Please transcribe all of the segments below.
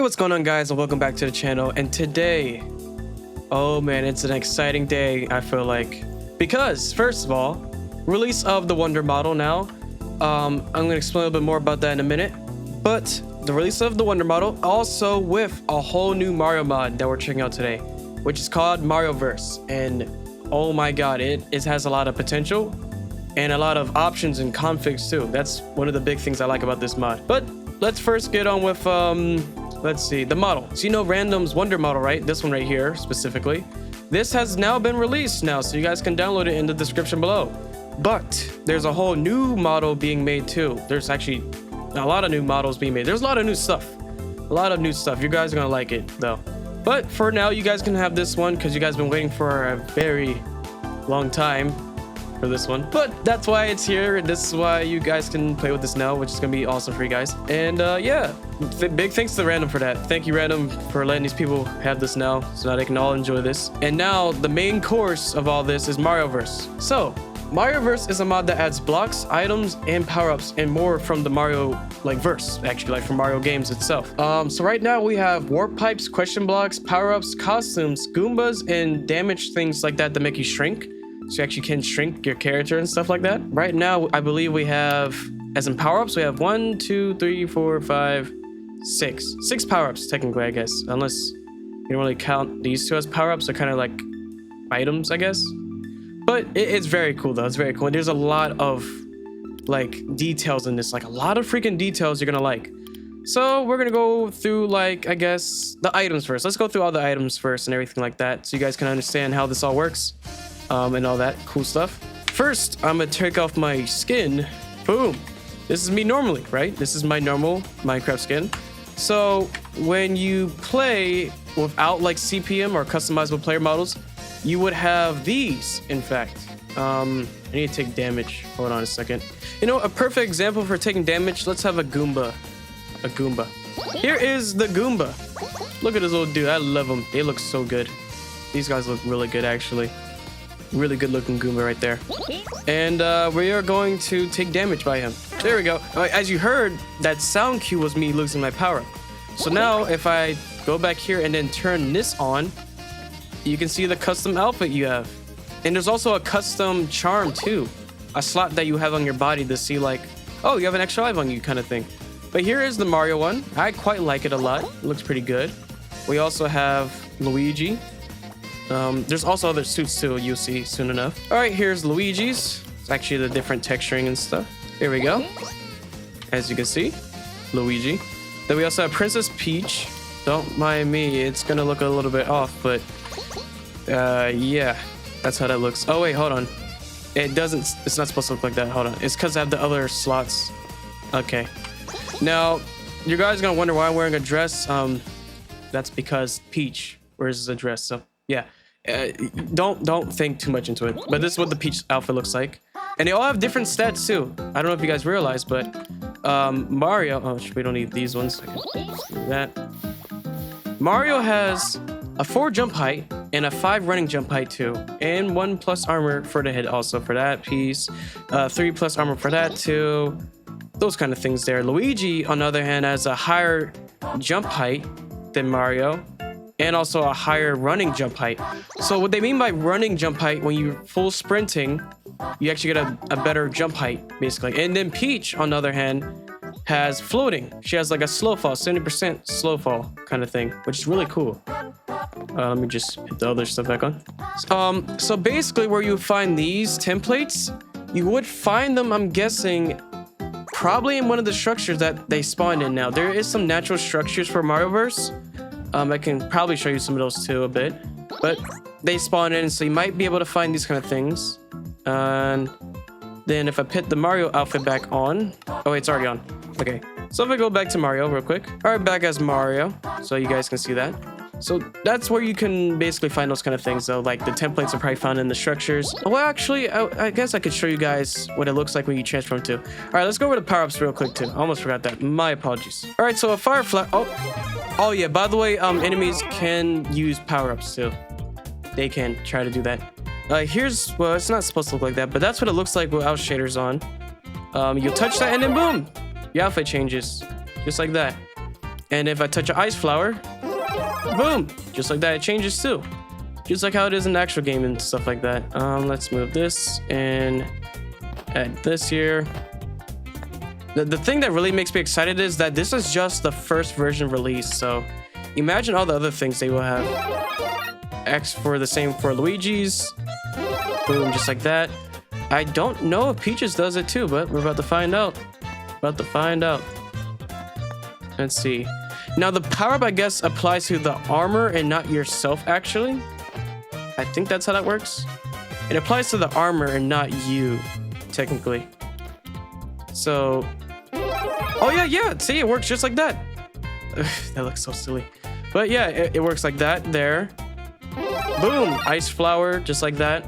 Hey, what's going on, guys, and welcome back to the channel. And today, oh man, it's an exciting day, I feel like, because first of all, release of the Wonder model now. I'm gonna explain a little bit more about that in a minute, but the release of the Wonder model also with a whole new Mario mod that we're checking out today, which is called Marioverse. And oh my god, it has a lot of potential and a lot of options and configs too. That's one of the big things I like about this mod. But let's first get on with let's see, the model. So you know Random's Wonder model, right? This one right here specifically. This has now been released now, so you guys can download it in the description below. But there's a whole new model being made too. There's actually a lot of new models being made. There's a lot of new stuff. A lot of new stuff. You guys are gonna like it though. But for now, you guys can have this one because you guys been waiting for a very long time for this one. But that's why it's here, and this is why you guys can play with this now, which is gonna be awesome for you guys. And yeah, big thanks to Random for that. Thank you, Random, for letting these people have this now so that they can all enjoy this. And now the main course of all this is Marioverse. So Marioverse is a mod that adds blocks, items, and power-ups and more from the Mario verse, actually, like from Mario games itself. So right now we have warp pipes, question blocks, power-ups, costumes, Goombas, and damage things like that make you shrink. So you actually can shrink your character and stuff like that. Right now, I believe we have, as in power-ups, we have 1, 2, 3, 4, 5, 6. 6 power-ups, technically, I guess. Unless you don't really count these two as power-ups. They're kind of like items, I guess. But it's very cool, though. It's very cool. And there's a lot of, like, details in this. Like, a lot of freaking details you're gonna like. So we're gonna go through, like, I guess, the items first. Let's go through all the items first and everything like that, so you guys can understand how this all works. And all that cool stuff. First, I'm gonna take off my skin. Boom. This is me normally, right? This is my normal Minecraft skin. So when you play without like CPM or customizable player models, you would have these, in fact. I need to take damage. Hold on a second. You know, a perfect example for taking damage, let's have a Goomba. A Goomba. Here is the Goomba. Look at this little dude. I love them. They look so good. These guys look really good, actually. Really good looking Goomba right there. And we are going to take damage by him. There we go. As you heard, that sound cue was me losing my power. So now if I go back here and then turn this on, you can see the custom outfit you have. And there's also a custom charm too. A slot that you have on your body to see like, oh, you have an extra life on you kind of thing. But here is the Mario one. I quite like it a lot. It looks pretty good. We also have Luigi. There's also other suits too, you'll see soon enough. All right, here's Luigi's. It's actually the different texturing and stuff. Here we go. As you can see, Luigi. Then we also have Princess Peach. Don't mind me, it's gonna look a little bit off, but yeah, that's how that looks. Oh wait, hold on. It's not supposed to look like that. Hold on. It's because I have the other slots. Okay. Now, you guys are gonna wonder why I'm wearing a dress. That's because Peach wears a dress, so yeah. Don't think too much into it, but this is what the Peach outfit looks like, and they all have different stats too. I don't know if you guys realize, but Mario, oh, we don't need these ones. That Mario has a 4 jump height and a 5 running jump height too, and 1+ armor for the head also for that piece, 3+ armor for that too, those kind of things there. Luigi, on the other hand, has a higher jump height than Mario, and also a higher running jump height. So what they mean by running jump height, when you're full sprinting, you actually get a better jump height, basically. And then Peach, on the other hand, has floating. She has like a slow fall, 70% slow fall kind of thing, which is really cool. Let me just hit the other stuff back on. So basically where you find these templates, you would find them, I'm guessing, probably in one of the structures that they spawned in now. There is some natural structures for Marioverse. I can probably show you some of those too a bit, but they spawn in, so you might be able to find these kind of things. And then if I put the Mario outfit back on, oh wait, it's already on. Okay, so if I go back to Mario real quick. All right, back as Mario, so you guys can see that. So that's where you can basically find those kind of things though, like the templates are probably found in the structures. Well, actually, I guess I could show you guys what it looks like when you transform to. All right, let's go over the power-ups real quick too. I almost forgot that. My apologies. All right, so a fire flash. Oh yeah, by the way, enemies can use power-ups too. They can try to do that. Here's, well, it's not supposed to look like that, but that's what it looks like without shaders on. You touch that and then boom, your outfit changes. Just like that. And if I touch an ice flower, boom, just like that, it changes too. Just like how it is in the actual game and stuff like that. Let's move this and add this here. The thing that really makes me excited is that this is just the first version release. So imagine all the other things they will have. X for the same for Luigi's. Boom, just like that. I don't know if Peaches does it too, but we're about to find out. Let's see. Now the power-up, I guess, applies to the armor and not yourself, actually. I think that's how that works. It applies to the armor and not you, technically. So... Oh, yeah. See, it works just like that. That looks so silly. But yeah, it works like that. There. Boom. Ice flower, just like that.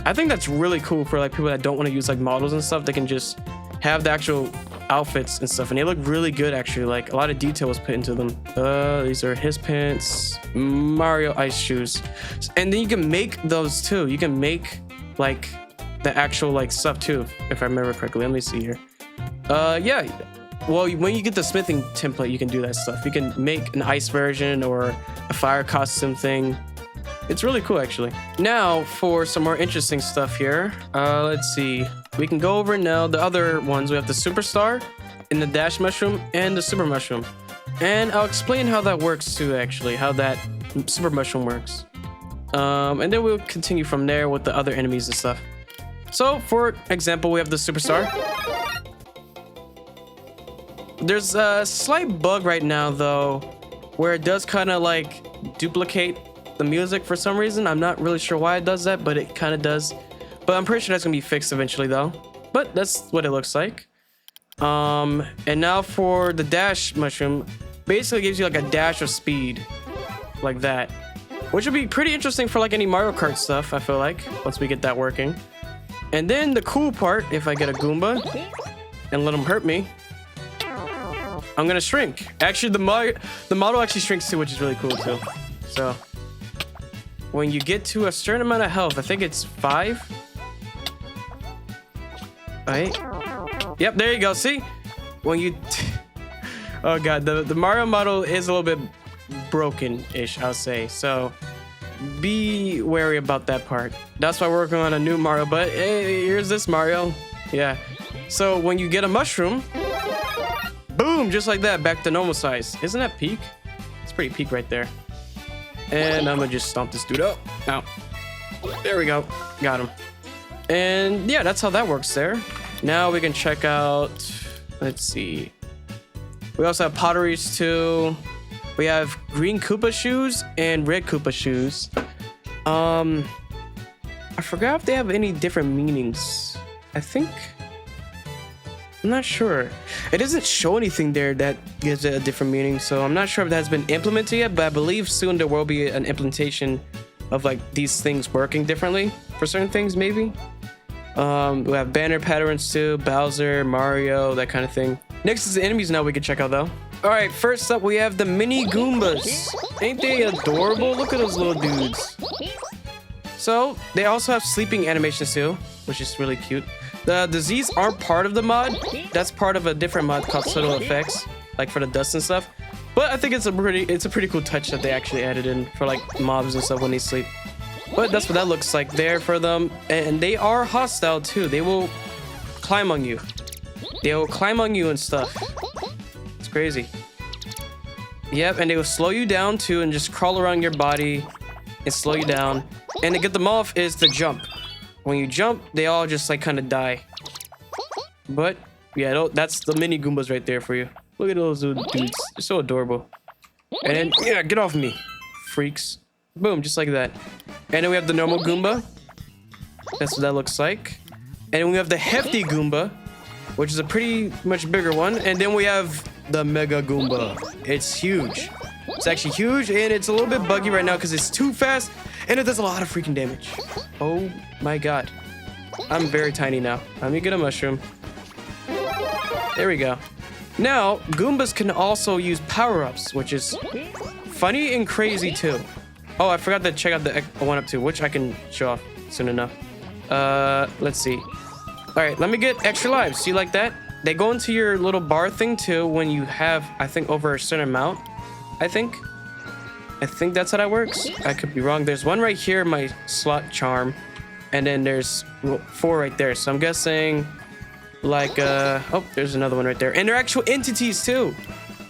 I think that's really cool for like people that don't want to use like models and stuff. They can just have the actual outfits and stuff, and they look really good actually. Like a lot of detail was put into them. These are his pants, Mario ice shoes, and then you can make those too. You can make like the actual like stuff too, if I remember correctly. Let me see here. Yeah, well, when you get the smithing template, you can do that stuff. You can make an ice version or a fire costume thing. It's really cool actually. Now for some more interesting stuff here. Let's see. We can go over now the other ones. We have the superstar and the dash mushroom and the super mushroom. And I'll explain how that works too actually, how that super mushroom works. And then we'll continue from there with the other enemies and stuff. So for example, we have the superstar. There's a slight bug right now though, where it does kind of like duplicate the music for some reason. I'm not really sure why it does that, but it kind of does. But I'm pretty sure that's gonna be fixed eventually though. But that's what it looks like. And now for the dash mushroom, basically gives you like a dash of speed, like that, which would be pretty interesting for like any Mario Kart stuff. I feel like once we get that working. And then the cool part, if I get a Goomba and let him hurt me, I'm gonna shrink. Actually, the model actually shrinks too, which is really cool too. So when you get to a certain amount of health, I think it's 5. Right? Yep, there you go. See? When you... Oh god, the Mario model is a little bit broken-ish, I'll say. So be wary about that part. That's why we're working on a new Mario, but hey, here's this Mario. Yeah. So when you get a mushroom, boom, just like that, back to normal size. Isn't that peak? It's pretty peak right there. And I'm gonna just stomp this dude up. Now, there we go. Got him. And yeah, that's how that works there. Now we can check out, let's see. We also have potteries too. We have green Koopa shoes and red Koopa shoes. I forgot if they have any different meanings. I'm not sure. It doesn't show anything there that gives it a different meaning, so I'm not sure if that has been implemented yet, but I believe soon there will be an implementation of like these things working differently for certain things, maybe. We have banner patterns too, Bowser, Mario, that kind of thing. Next is the enemies now we can check out though. All right, first up we have the mini Goombas. Ain't they adorable? Look at those little dudes. So they also have sleeping animations too, which is really cute. The disease aren't part of the mod. That's part of a different mod called Subtle Effects, like for the dust and stuff. But I think it's a pretty cool touch that they actually added in for like mobs and stuff when they sleep. But that's what that looks like there for them. And they are hostile too. They will climb on you. They will climb on you and stuff. It's crazy. Yep, and they will slow you down too and just crawl around your body and slow you down. And to get them off is to jump. When you jump, they all just like kind of die. But yeah, that's the mini Goombas right there for you. Look at those little dudes. They're so adorable. And then, yeah, get off me, freaks. Boom, just like that. And then we have the normal Goomba. That's what that looks like. And then we have the hefty Goomba, which is a pretty much bigger one. And then we have the Mega Goomba. It's huge. It's actually huge, and it's a little bit buggy right now because it's too fast, and it does a lot of freaking damage. Oh my god. I'm very tiny now. Let me get a mushroom. There we go. Now, Goombas can also use power-ups, which is funny and crazy too. Oh, I forgot to check out the 1-up too, which I can show off soon enough. Let's see. All right, let me get extra lives. See, like that? they go into your little bar thing too when you have, I think, over a certain amount. I think that's how that works. I could be wrong. There's one right here, my slot charm, and then there's 4 right there. So I'm guessing like oh, there's another one right there, and they're actual entities too.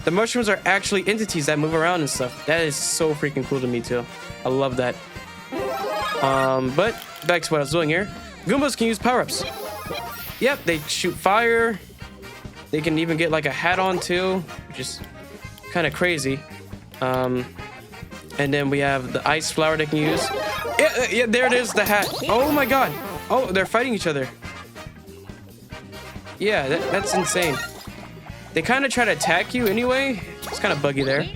The mushrooms are actually entities that move around and stuff. That is so freaking cool to me too. I love that. But back to what I was doing here. Goombas can use power-ups. Yep, they shoot fire. They can even get like a hat on too, which is kind of crazy. And then we have the ice flower they can use. Yeah, there it is, the hat. Oh my god. Oh, they're fighting each other. Yeah, that's insane. They kind of try to attack you anyway. It's kind of buggy there.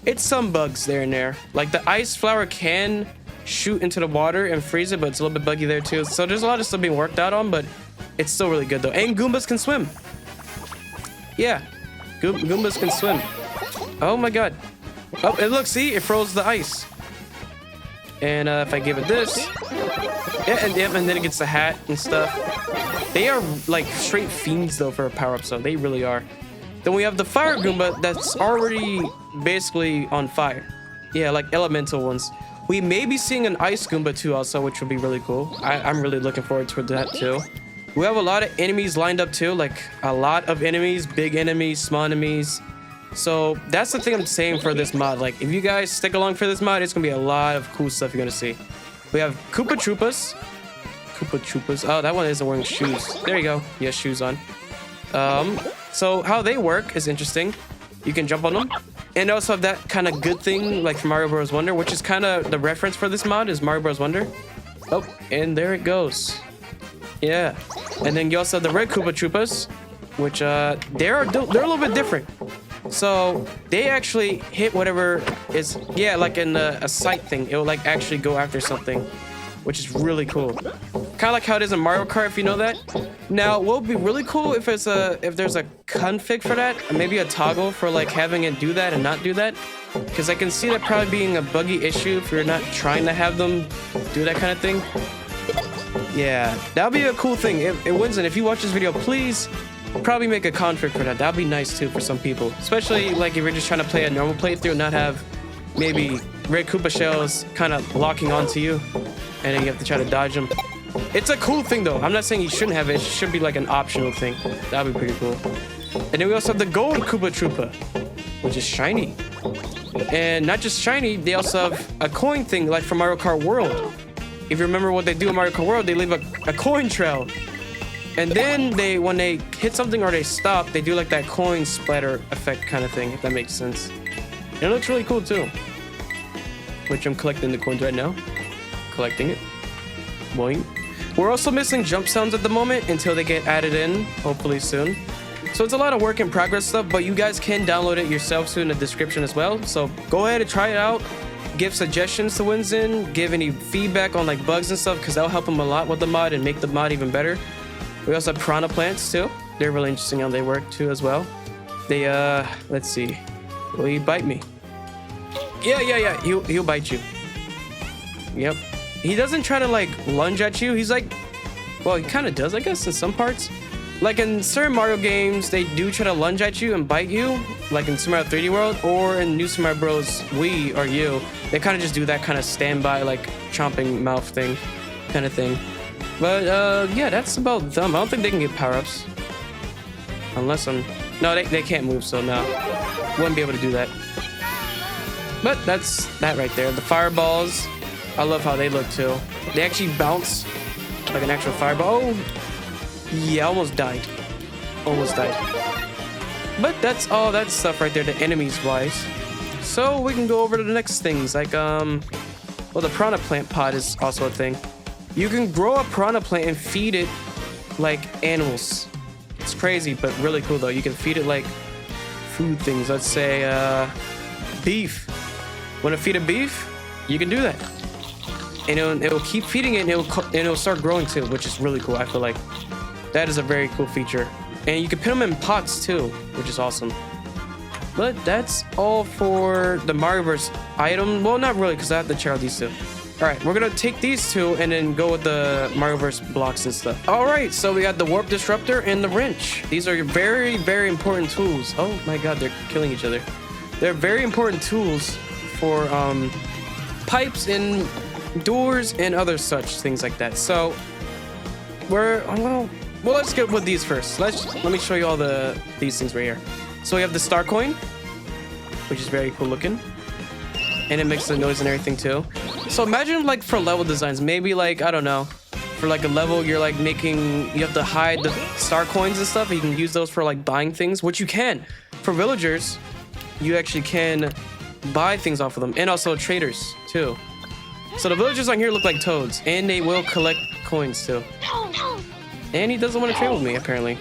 It's some bugs there and there. Like the ice flower can shoot into the water and freeze it, but it's a little bit buggy there too. So there's a lot of stuff being worked out on, but it's still really good though. And Goombas can swim. Yeah, Goombas can swim. Oh my god. Oh, and look, see, it froze the ice. And if I give it this, yeah, and then it gets the hat and stuff. They are like straight fiends though for a power-up, so they really are. Then we have the fire Goomba that's already basically on fire. Yeah, like elemental ones. We may be seeing an ice Goomba too also, which would be really cool. I'm really looking forward to that too. We have a lot of enemies lined up too, like a lot of enemies, big enemies, small enemies. So that's the thing I'm saying for this mod. Like if you guys stick along for this mod, it's gonna be a lot of cool stuff you're gonna see. We have Koopa Troopas. Oh, that one isn't wearing shoes. There you go. He has shoes on. So how they work is interesting. You can jump on them. And also have that kind of good thing like from Mario Bros. Wonder, which is kind of the reference for this mod is Mario Bros. Wonder. Oh, and there it goes. Yeah. And then you also have the red Koopa Troopas, which they're a little bit different. So they actually hit whatever is, yeah, like in a sight thing. It will like actually go after something, which is really cool. Kind of like how it is in Mario Kart, if you know that. Now, what would be really cool if there's a config for that, maybe a toggle for like having it do that and not do that, because I can see that probably being a buggy issue if you're not trying to have them do that kind of thing. Yeah, that'll be a cool thing. It wins, and if you watch this video, please probably make a config for that. That'd be nice too for some people, especially like if you're just trying to play a normal playthrough and not have maybe red Koopa shells kind of locking onto you, and then you have to try to dodge them. It's a cool thing though. I'm not saying you shouldn't have it. It should be like an optional thing. That'd be pretty cool. And then we also have the gold Koopa Troopa, which is shiny. And not just shiny, they also have a coin thing like from Mario Kart World. If you remember what they do in Mario Kart World, they leave a coin trail. And then when they hit something or they stop, they do like that coin splatter effect kind of thing, if that makes sense. And it looks really cool too. Which I'm collecting the coins right now. Collecting it. Boing. We're also missing jump sounds at the moment until they get added in, hopefully soon. So it's a lot of work in progress stuff, but you guys can download it yourself too in the description as well. So go ahead and try it out. Give suggestions to Winzen. Give any feedback on like bugs and stuff, because that'll help them a lot with the mod and make the mod even better. We also have piranha plants too. They're really interesting how they work too as well. They let's see. Will he bite me? Yeah. He'll bite you. Yep. He doesn't try to like lunge at you. He's like, well, he kind of does, I guess, in some parts. Like in certain Mario games, they do try to lunge at you and bite you, like in Super Mario 3D World or in New Super Mario Bros. Wii or U. They kind of just do that kind of standby, like chomping mouth thing, kind of thing. But yeah, that's about them. I don't think they can get power-ups. Unless no, they can't move, so no. Wouldn't be able to do that. But that's that right there. The fireballs, I love how they look too. They actually bounce like an actual fireball. Oh, yeah, almost died. Almost died. But that's all that stuff right there, the enemies wise. So we can go over to the next things, like well, the piranha plant pod is also a thing. You can grow a piranha plant and feed it like animals. It's crazy, but really cool though. You can feed it like food things. Let's say beef. Want to feed it beef? You can do that. And it'll keep feeding it, and it'll start growing too, which is really cool. I feel like that is a very cool feature. And you can put them in pots too, which is awesome. But that's all for the Marioverse item. Well, not really, because I have to check out these two. All right, we're gonna take these two and then go with the Marioverse blocks and stuff. All right, so we got the warp disruptor and the wrench. These are very, very important tools. Oh my God, they're killing each other. They're very important tools for pipes and doors and other such things like that. So well, let's get with these first. Let me show you all these things right here. So we have the star coin, which is very cool looking, and it makes the noise and everything too. So imagine like for level designs, maybe like, I don't know, for like a level you're like making, you have to hide the star coins and stuff. You can use those for like buying things, which you can. For villagers, you actually can buy things off of them, and also traders too. So the villagers on here look like toads, and they will collect coins too. And he doesn't want to trade with me, apparently.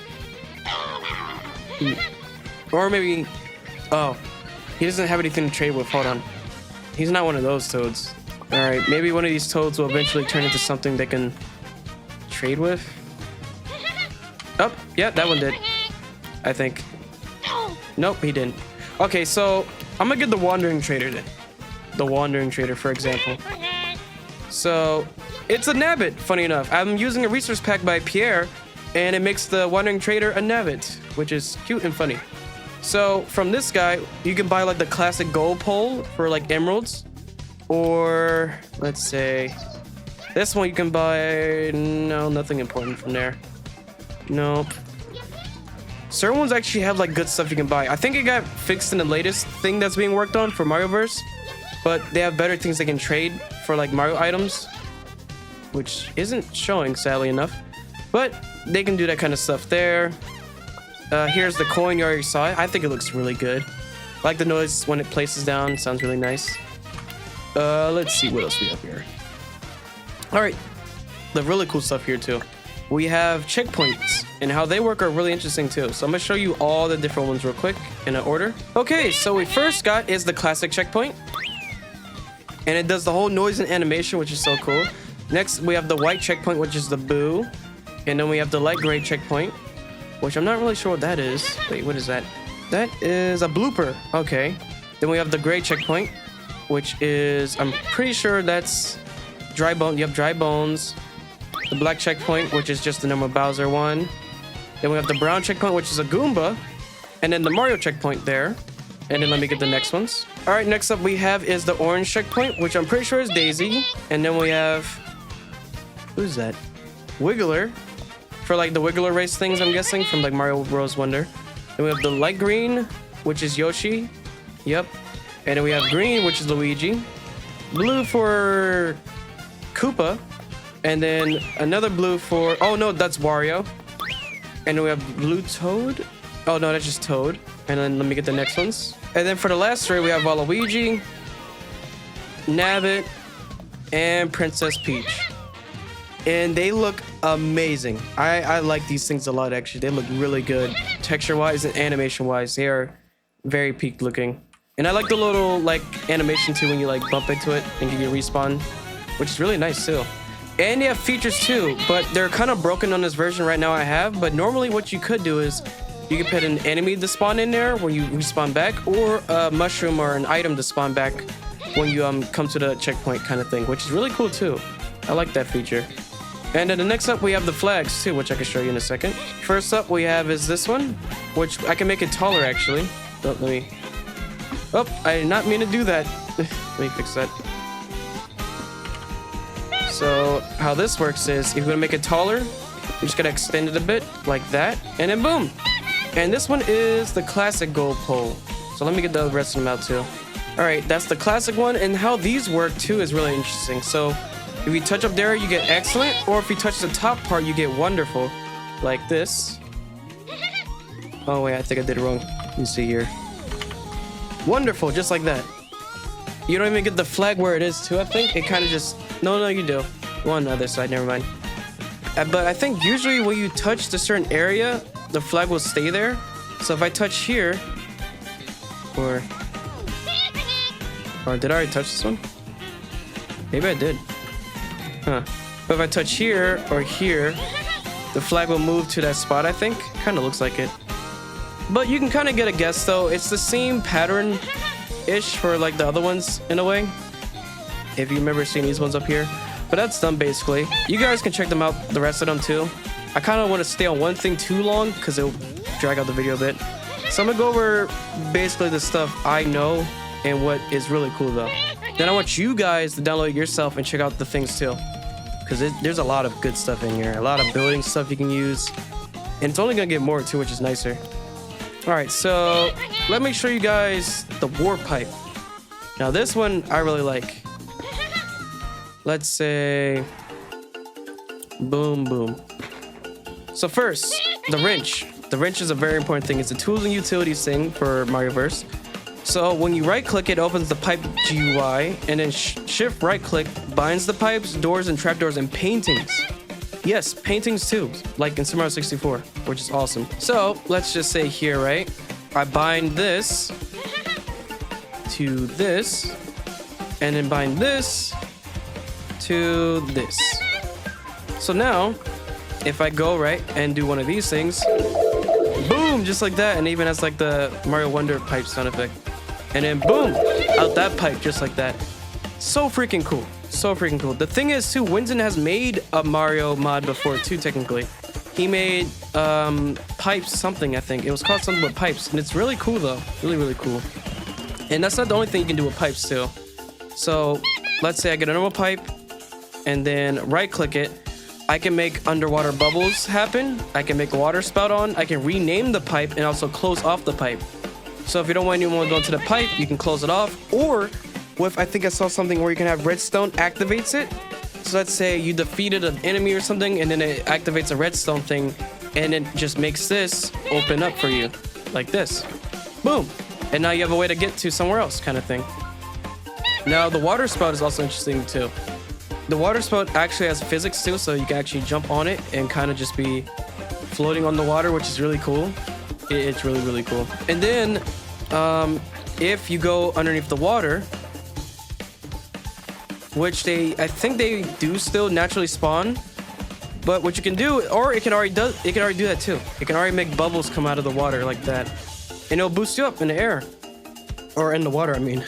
Or maybe, oh, he doesn't have anything to trade with. Hold on. He's not one of those toads. All right, maybe one of these toads will eventually turn into something they can trade with. Oh, yeah, that one did, I think. Nope, he didn't. Okay, so I'm gonna get the wandering trader then. The wandering trader, for example. So it's a nabbit, funny enough. I'm using a resource pack by Pierre, and it makes the wandering trader a nabbit, which is cute and funny. So from this guy, you can buy like the classic gold pole for like emeralds. Or let's say this one you can buy. No, nothing important from there. Nope. Certain ones actually have like good stuff you can buy. I think it got fixed in the latest thing that's being worked on for Marioverse, but they have better things they can trade for like Mario items, which isn't showing sadly enough, but they can do that kind of stuff there. Here's the coin, you already saw it. I think it looks really good. I like the noise when it places down, sounds really nice. Let's see what else we have here. All right, the really cool stuff here too. We have checkpoints, and how they work are really interesting too. So I'm gonna show you all the different ones real quick in an order. Okay, so we first got is the classic checkpoint, and it does the whole noise and animation, which is so cool. Next, we have the white checkpoint, which is the boo, and then we have the light gray checkpoint, which I'm not really sure what that is. Wait, what is that? That is a blooper. Okay. Then we have the gray checkpoint, which is, I'm pretty sure that's dry bone. You have dry bones. The black checkpoint, which is just the normal Bowser one. Then we have the brown checkpoint, which is a Goomba. And then the Mario checkpoint there. And then let me get the next ones. All right, next up we have is the orange checkpoint, which I'm pretty sure is Daisy. And then we have, who's that? Wiggler. For like the Wiggler race things, I'm guessing, from like Mario Bros. Wonder. Then we have the light green, which is Yoshi. Yep. And then we have green, which is Luigi. Blue for Koopa. And then another blue for, oh no, that's Wario. And then we have blue Toad. Oh no, that's just Toad. And then let me get the next ones. And then for the last three, we have Waluigi, Nabbit, and Princess Peach. And they look amazing. I like these things a lot, actually. They look really good. Texture-wise and animation-wise, they are very peak looking. And I like the little like animation too when you like bump into it and get your respawn, which is really nice too. And they have features too, but they're kind of broken on this version right now I have. But normally what you could do is you could put an enemy to spawn in there when you respawn back, or a mushroom or an item to spawn back when you come to the checkpoint kind of thing, which is really cool too. I like that feature. And then the next up we have the flags too, which I can show you in a second. First up we have is this one, which I can make it taller actually. Oh, let me... Oh, I did not mean to do that. Let me fix that. So how this works is, if you're gonna make it taller, you're just gonna extend it a bit like that, and then boom. And this one is the classic gold pole. So let me get the rest of them out too. All right, that's the classic one, and how these work too is really interesting. So if you touch up there, you get excellent, or if you touch the top part, you get wonderful, like this. Oh wait, I think I did it wrong. Let me see here. Wonderful, just like that. You don't even get the flag where it is too, I think. It kind of just... No, you do. One on the other side, never mind. But I think usually when you touch the certain area, the flag will stay there. So if I touch here... Or did I already touch this one? Maybe I did. Huh. But if I touch here or here, the flag will move to that spot, I think. Kind of looks like it. But you can kind of get a guess though. It's the same pattern-ish for like the other ones in a way. if you remember seeing these ones up here. But that's done basically. You guys can check them out, the rest of them too. I kind of want to stay on one thing too long because it'll drag out the video a bit. So I'm gonna go over basically the stuff I know and what is really cool though. Then I want you guys to download it yourself and check out the things too, because there's a lot of good stuff in here, a lot of building stuff you can use, and it's only gonna get more too, which is nicer. All right, so let me show you guys the war pipe. Now this one I really like. Let's say boom boom. So first, the wrench. The wrench is a very important thing. It's a tools and utilities thing for Marioverse. So when you right click, it opens the pipe GUI, and then shift right click binds the pipes, doors, and trapdoors and paintings. Yes, paintings too, like in Super Mario 64, which is awesome. So let's just say here, right? I bind this to this, and then bind this to this. So now, if I go right and do one of these things, boom, just like that, and it even has like the Mario Wonder pipe sound effect. And then boom, out that pipe, just like that. So freaking cool. So freaking cool. The thing is too, Winston has made a Mario mod before too, technically. He made pipes something, I think. It was called something with pipes, and it's really cool though. Really, really cool. And that's not the only thing you can do with pipes too. So let's say I get a normal pipe and then right click it. I can make underwater bubbles happen. I can make a water spout on. I can rename the pipe and also close off the pipe. So if you don't want anyone to go into the pipe, you can close it off. Or with, I think I saw something where you can have redstone activates it. So let's say you defeated an enemy or something, and then it activates a redstone thing, and it just makes this open up for you like this. Boom. And now you have a way to get to somewhere else, kind of thing. Now the water spout is also interesting too. The water spout actually has physics too, so you can actually jump on it and kind of just be floating on the water, which is really cool. It's really, really cool. And then if you go underneath the water, which I think they do still naturally spawn, but what you can do, or it can already do that too. It can already make bubbles come out of the water like that, and it'll boost you up in the air. Or in the water, I mean.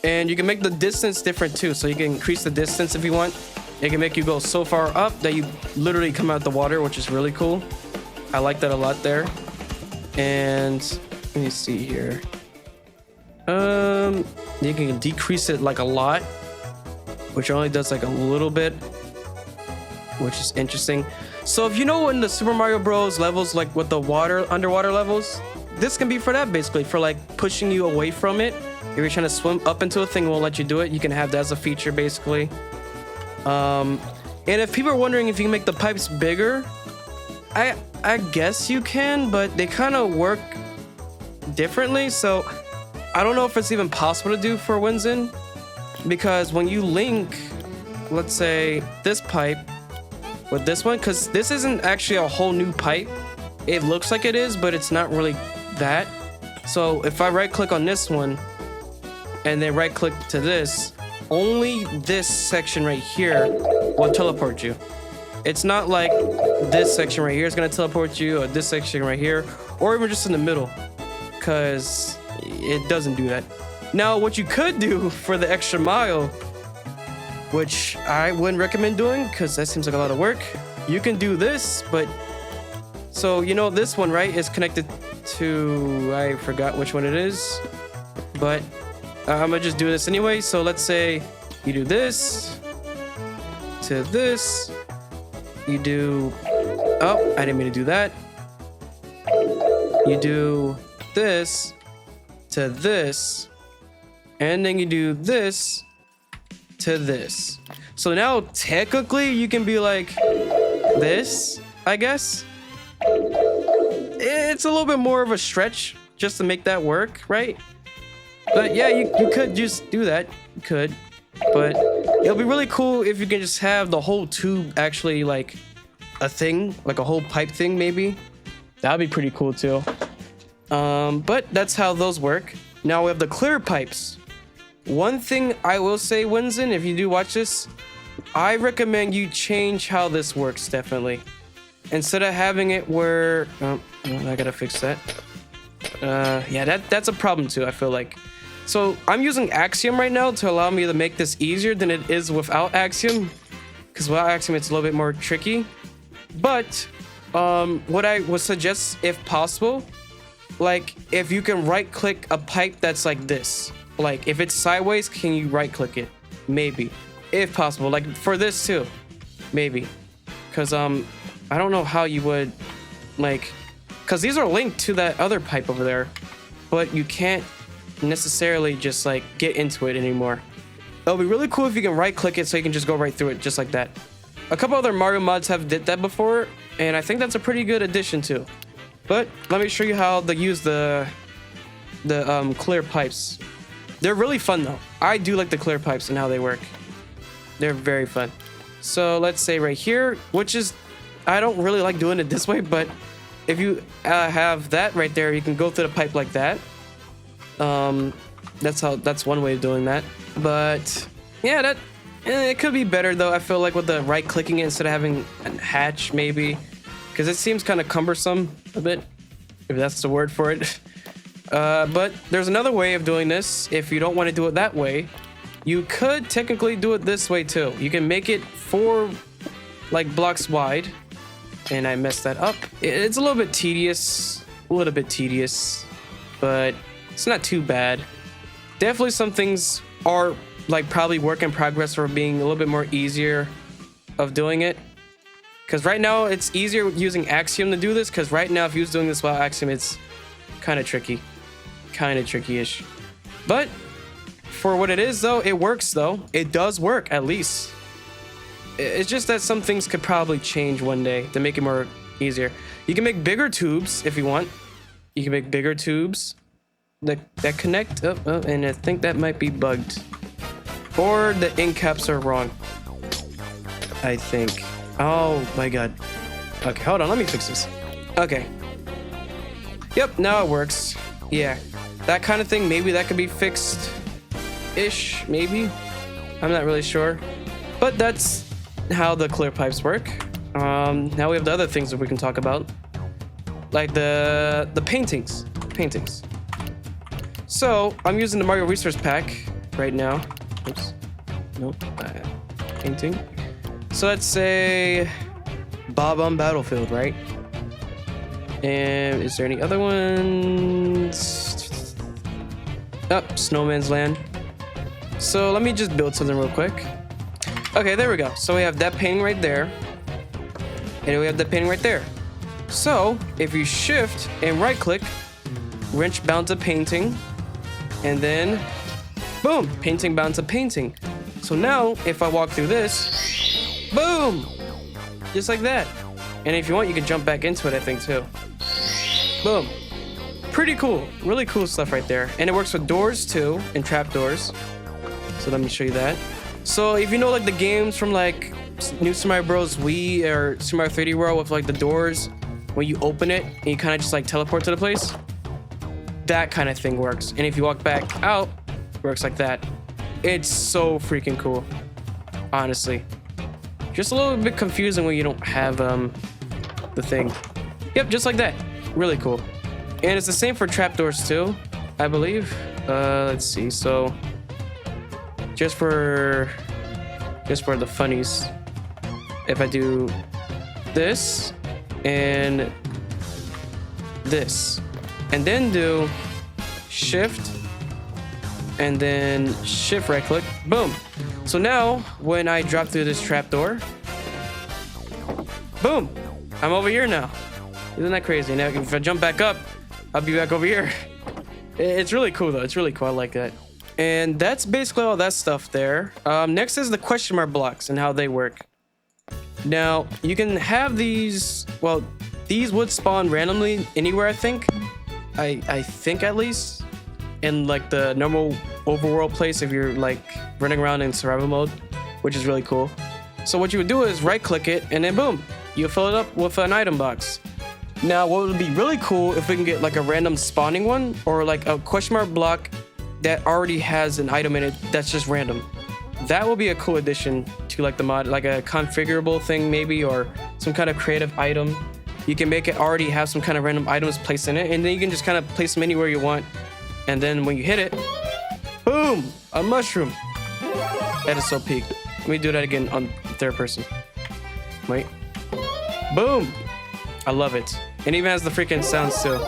And you can make the distance different too. So you can increase the distance if you want. It can make you go so far up that you literally come out the water, which is really cool. I like that a lot there. And let me see here. You can decrease it like a lot, which only does like a little bit, which is interesting. So if you know in the Super Mario Bros. Levels, like with the underwater levels, this can be for that, basically, for like pushing you away from it. If you're trying to swim up into a thing, it won't let you do it. You can have that as a feature, basically. And if people are wondering if you can make the pipes bigger, I guess you can, but they kind of work differently. So I don't know if it's even possible to do for Winston, because when you link, let's say this pipe with this one, because this isn't actually a whole new pipe. It looks like it is, but it's not really that. So if I right click on this one and then right click to this, only this section right here will teleport you. It's not like this section right here is going to teleport you, or this section right here, or even just in the middle, because it doesn't do that. Now what you could do for the extra mile, which I wouldn't recommend doing because that seems like a lot of work, you can do this. But so you know this one, right, is connected to, I forgot which one it is, but I'm gonna just do this anyway. So let's say you do this to this, you do, oh, I didn't mean to do that. You do this to this, and then you do this to this. So now technically you can be like this, I guess. It's a little bit more of a stretch just to make that work, right? But yeah, you could just do that. You could. But it'll be really cool if you can just have the whole tube actually like a thing, like a whole pipe thing maybe. That'd be pretty cool too. But that's how those work. Now we have the clear pipes. One thing I will say, Winston, if you do watch this, I recommend you change how this works, definitely. Instead of having it where, oh, I gotta fix that. Yeah, that's a problem too, I feel like. So I'm using Axiom right now to allow me to make this easier than it is without Axiom, because without Axiom it's a little bit more tricky. But what I would suggest, if possible, like if you can right click a pipe that's like this, like if it's sideways, can you right click it? Maybe, if possible, like for this too, maybe, because I don't know how you would, like, because these are linked to that other pipe over there, but you can't necessarily just like get into it anymore. It'll be really cool if you can right click it so you can just go right through it just like that. A couple other Mario mods have did that before, and I think that's a pretty good addition too. But let me show you how to use the clear pipes. They're really fun though. I do like the clear pipes and how they work. They're very fun. So let's say right here, which is, I don't really like doing it this way, but if you have that right there, you can go through the pipe like that. That's one way of doing that. But yeah, it could be better though. I feel like with the right clicking it instead of having a hatch, maybe, because it seems kind of cumbersome a bit, if that's the word for it. But there's another way of doing this. If you don't want to do it that way, you could technically do it this way too. You can make it 4 like blocks wide, and I messed that up. It's a little bit tedious, but it's not too bad. Definitely some things are like probably work in progress for being a little bit more easier of doing it. Because right now it's easier using Axiom to do this, because right now if you was doing this without Axiom, it's kind of tricky. Kind of tricky-ish. But for what it is though, it works though. It does work, at least. It's just that some things could probably change one day to make it more easier. You can make bigger tubes if you want. You can make bigger tubes that connect. And I think that might be bugged. Or the end caps are wrong, I think. Oh my god. Okay, hold on, let me fix this. Okay. Yep, now it works. Yeah, that kind of thing, maybe that could be fixed-ish, maybe. I'm not really sure. But that's how the clear pipes work. Now we have the other things that we can talk about. Like the paintings. So, I'm using the Marioverse pack right now. Oops. Nope. Painting. So let's say Bob on Battlefield, right? And is there any other ones? Oh, Snowman's Land. So let me just build something real quick. Okay, there we go. So we have that painting right there. And we have that painting right there. So if you shift and right click, wrench bound to painting, and then boom, painting bound to painting. So now if I walk through this, boom, just like that. And if you want, you can jump back into it, I think, too. Boom. Pretty cool. Really cool stuff right there. And it works with doors, too, and trap doors. So let me show you that. So if you know, like, the games from, like, New Super Mario Bros. Wii or Super Mario 3D World with, like, the doors, when you open it and you kind of just, like, teleport to the place, that kind of thing works. And if you walk back out, it works like that. It's so freaking cool, honestly. Just a little bit confusing when you don't have the thing. Yep, just like that. Really cool. And it's the same for trapdoors too, I believe. Let's see. So just for the funnies, if I do this and this, and then do shift and then shift right click, boom. So now when I drop through this trapdoor, boom, I'm over here now. Isn't that crazy? Now if I jump back up, I'll be back over here. It's really cool though. It's really cool. I like that. And that's basically all that stuff there. Next is the question mark blocks and how they work. Now you can have these, well, these would spawn randomly anywhere, I think. I think at least in like the normal overworld place if you're like running around in survival mode, which is really cool. So what you would do is right click it and then boom, you fill it up with an item box. Now what would be really cool if we can get like a random spawning one or like a question mark block that already has an item in it that's just random. That will be a cool addition to like the mod, like a configurable thing maybe, or some kind of creative item. You can make it already have some kind of random items placed in it, and then you can just kind of place them anywhere you want. And then when you hit it, Boom! A mushroom. That is so peak. Let me do that again on third person. Wait. Boom! I love it. And even has the freaking sounds too.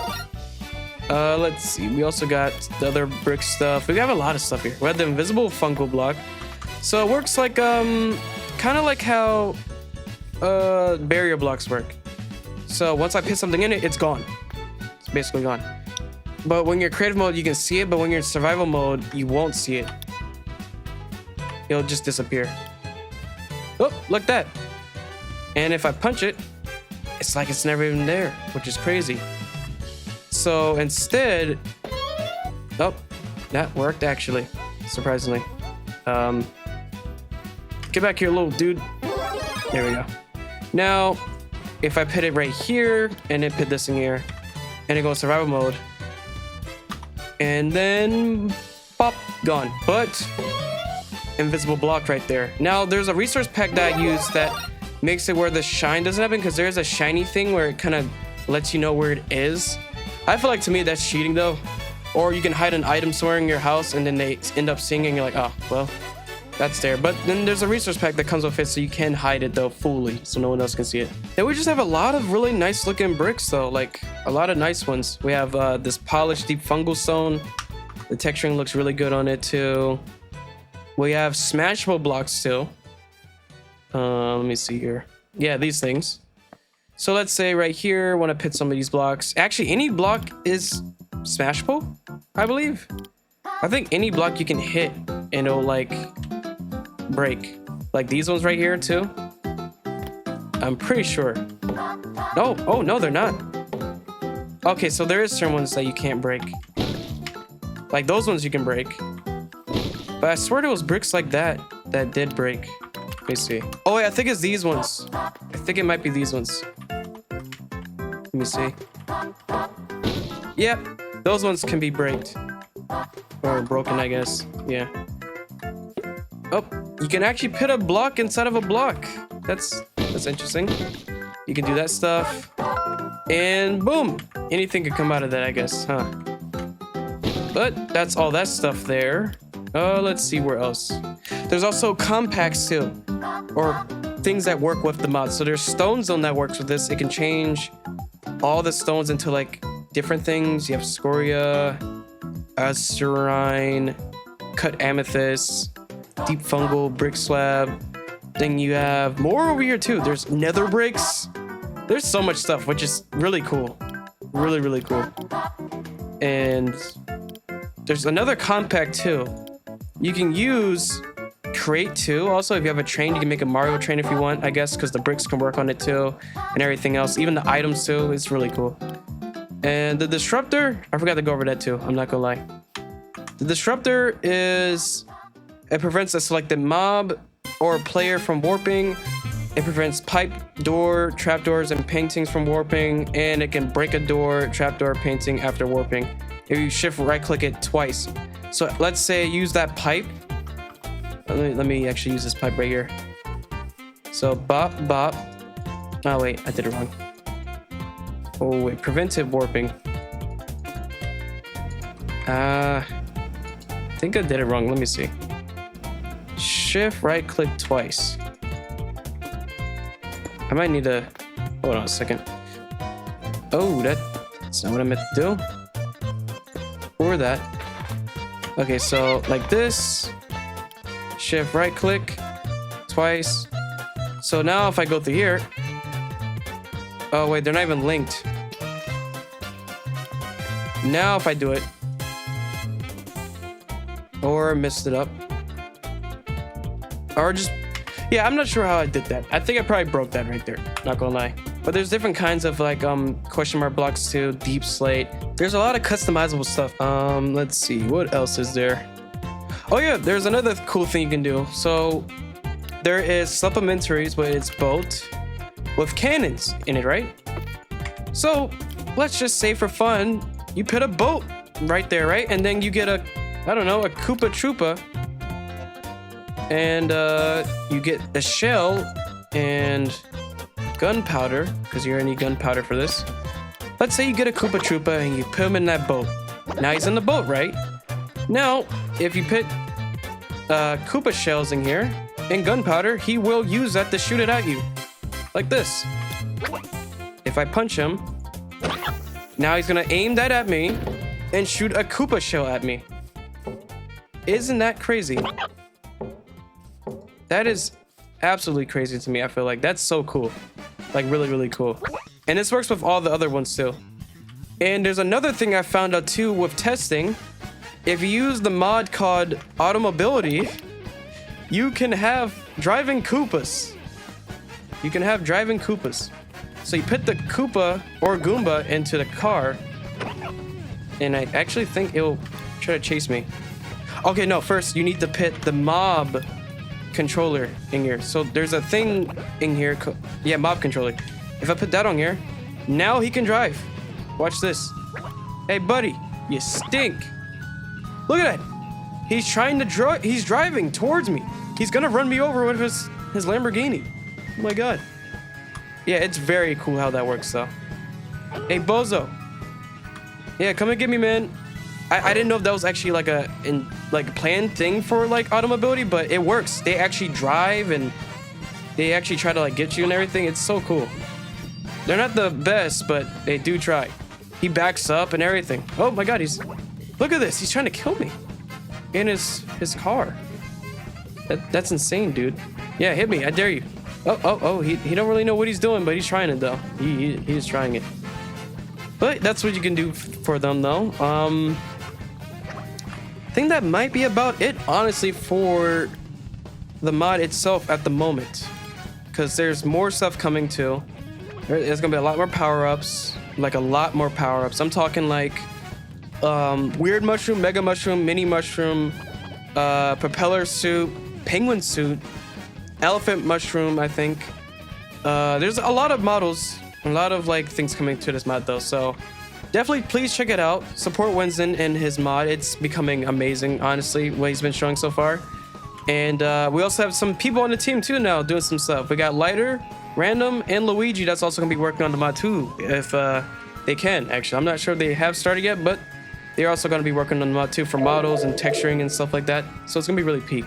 Let's see. We also got the other brick stuff. We have a lot of stuff here. We have the invisible fungal block. So it works like kind of like how barrier blocks work. So once I put something in it, it's gone. It's basically gone. But when you're creative mode, you can see it. But when you're in survival mode, you won't see it. It'll just disappear. Oh, look at that. And if I punch it, it's like it's never even there, which is crazy. So instead, oh, that worked actually, surprisingly. Get back here, little dude. There we go. Now, if I put it right here and then put this in here and it goes survival mode, and then pop, gone. But invisible block right there. Now there's a resource pack that I use that makes it where the shine doesn't happen, because there's a shiny thing where it kind of lets you know where it is. I feel like to me that's cheating though. Or you can hide an item somewhere in your house and then they end up seeing it and you're like, oh, well, that's there. But then there's a resource pack that comes with it, so you can hide it though fully so no one else can see it. And we just have a lot of really nice looking bricks though, like a lot of nice ones. We have this polished deep fungal stone. The texturing looks really good on it too. We have smashable blocks too. Let me see here. Yeah, these things. So let's say right here, want to put some of these blocks. Actually, any block is smashable, I believe. I think any block you can hit and it'll like break. Like these ones right here too. I'm pretty sure. No, oh no, they're not. Okay, so there is certain ones that you can't break. Like those ones you can break. But I swear there was bricks like that that did break. Let me see. Oh wait, I think it's these ones. I think it might be these ones. Let me see. Yep, those ones can be breaked. Or broken, I guess. Yeah. Oh, you can actually put a block inside of a block. That's interesting. You can do that stuff. And boom! Anything could come out of that, I guess, huh? But that's all that stuff there. Let's see where else. There's also compacts too, or things that work with the mod. So there's stone zone that works with this. It can change all the stones into like different things. You have scoria, azurine, cut amethyst, deep fungal, brick slab. Then you have more over here too. There's nether bricks. There's so much stuff, which is really cool. Really, really cool. And there's another compact too. You can use crate too. Also, if you have a train, you can make a Mario train if you want, I guess, because the bricks can work on it too, and everything else. Even the items too. It's really cool. And the disruptor, I forgot to go over that too. I'm not gonna lie. The disruptor is, it prevents a selected mob or player from warping. It prevents pipe, door, trapdoors, and paintings from warping, and it can break a door, trapdoor, painting after warping if you shift right click it twice. So let's say use that pipe. Let me actually use this pipe right here. So bop, bop. Oh wait, I did it wrong. Oh wait, preventive warping. I think I did it wrong. Let me see. Shift right click twice. I might need to, hold on a second. Oh, that's not what I meant to do. Or that. Okay, so like this. Shift right click twice. So now if I go through here. Oh wait, they're not even linked. Now if I do it. Or messed it up. Or just, yeah, I'm not sure how I did that. I think I probably broke that right there. Not gonna lie. But there's different kinds of like question mark blocks too. Deep slate. There's a lot of customizable stuff. Let's see. What else is there? Oh yeah, there's another cool thing you can do. So there is supplementaries with its boat with cannons in it, right? So let's just say for fun, you put a boat right there, right? And then you get a, I don't know, a Koopa Troopa. And you get a shell and gunpowder, because you're gonna need gunpowder for this. Let's say you get a Koopa Troopa and you put him in that boat. Now he's in the boat, right? Now, if you put Koopa shells in here and gunpowder, he will use that to shoot it at you. Like this. If I punch him, now he's gonna aim that at me and shoot a Koopa shell at me. Isn't that crazy? That is absolutely crazy to me. I feel like that's so cool. Like really, really cool. And this works with all the other ones too. And there's another thing I found out too with testing. If you use the mod called Automobility, you can have driving Koopas. You can have driving Koopas. So you put the Koopa or Goomba into the car, and I actually think it'll try to chase me. Okay, no, first you need to put the mob controller in here. So there's a thing in here, yeah, mob controller. If I put that on here, now he can drive. Watch this. Hey, buddy, you stink. Look at that. He's trying to drive. He's driving towards me. He's gonna run me over with his Lamborghini. Oh my god. Yeah, it's very cool how that works though. Hey, Bozo. Yeah, come and get me, man. I didn't know if that was actually like a planned thing for like Automobility, but it works. They actually drive and they actually try to like get you and everything. It's so cool. They're not the best, but they do try. He backs up and everything. Oh my god, look at this. He's trying to kill me in his car. That's insane, dude. Yeah, hit me. I dare you. Oh, he don't really know what he's doing, but he's trying it though. He's trying it. But that's what you can do for them though. I think that might be about it, honestly, for the mod itself at the moment. Because there's more stuff coming too. There's gonna be a lot more power-ups. Like a lot more power-ups. I'm talking like weird mushroom, mega mushroom, mini mushroom, propeller suit, penguin suit, elephant mushroom, I think. There's a lot of models, a lot of like things coming to this mod though, so definitely please check it out. Support Winston and his mod. It's becoming amazing, honestly, what he's been showing so far. And we also have some people on the team too now doing some stuff. We got Lighter, Random, and Luigi that's also gonna be working on the mod too, if they can. Actually, I'm not sure they have started yet, but they're also gonna be working on the mod too for models and texturing and stuff like that. So it's gonna be really peak.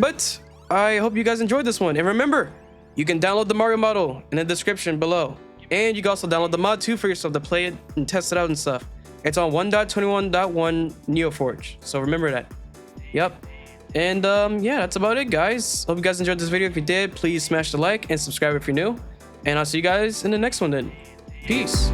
But I hope you guys enjoyed this one. And remember, you can download the Mario model in the description below. And you can also download the mod too for yourself to play it and test it out and stuff. It's on 1.21.1 NEOFORGE. So remember that. Yep. And yeah, that's about it, guys. Hope you guys enjoyed this video. If you did, please smash the like and subscribe if you're new. And I'll see you guys in the next one then. Peace.